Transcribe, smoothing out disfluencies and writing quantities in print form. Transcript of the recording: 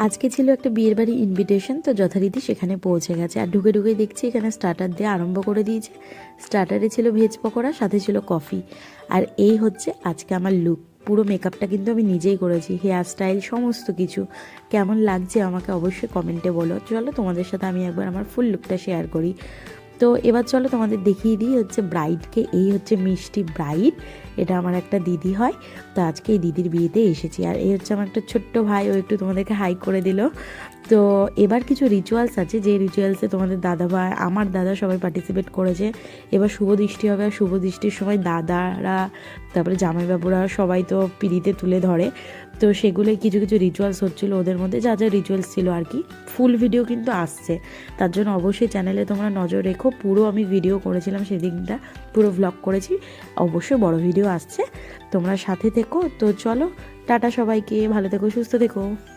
আজকে ছিল একটা বিয়ের বাড়ি ইনভিটেশন, তো যথারীতি সেখানে পৌঁছে গেছে। আর ঢুকে ঢুকে দেখছি এখানে স্টার্টার দিয়ে আরম্ভ করে দিয়েছে। স্টার্টারে ছিল ভেজ পকোড়া, সাথে ছিল কফি। আর এই হচ্ছে আজকে আমার লুক। পুরো মেকআপটা কিন্তু আমি নিজেই করেছি, হেয়ার স্টাইল সমস্ত কিছু। কেমন লাগছে আমাকে অবশ্যই কমেন্টে বলো। চলো তোমাদের সাথে আমি একবার আমার ফুল লুকটা শেয়ার করি। তো এবার চলো তোমাদের দেখিয়ে দিই হচ্ছে ব্রাইডকে। এই হচ্ছে মিষ্টি ব্রাইড, এটা আমার একটা দিদি হয়। তো আজকে এই দিদির বিয়েতে এসেছি। আর এই হচ্ছে আমার একটা ছোট্ট ভাই, ও একটু তোমাদেরকে হাই করে দিল। তো এবার কিছু রিচুয়ালস আছে, যে রিচুয়ালসে তোমাদের দাদা বা আমার দাদা সবাই পার্টিসিপেট করেছে। এবার শুভ দৃষ্টি হবে, আর শুভ দৃষ্টির সময় দাদারা, তারপরে জামাইবাবুরা সবাই তো পিঁড়িতে তুলে ধরে। তো সেগুলোই কিছু কিছু রিচুয়ালস হচ্ছিলো ওদের মধ্যে, যা যা রিচুয়ালস ছিল আর কি। ফুল ভিডিও কিন্তু আসছে, তার জন্য অবশ্যই চ্যানেলে তোমরা নজর রেখো। পুরো আমি ভিডিও করেছিলাম সেদিনটা, পুরো ভ্লগ করেছি। অবশ্যই বড় ভিডিও আসছে, তোমরা সাথে থেকো। তো চলো, টাটা সবাইকে, ভালো থেকো, সুস্থ থেকো।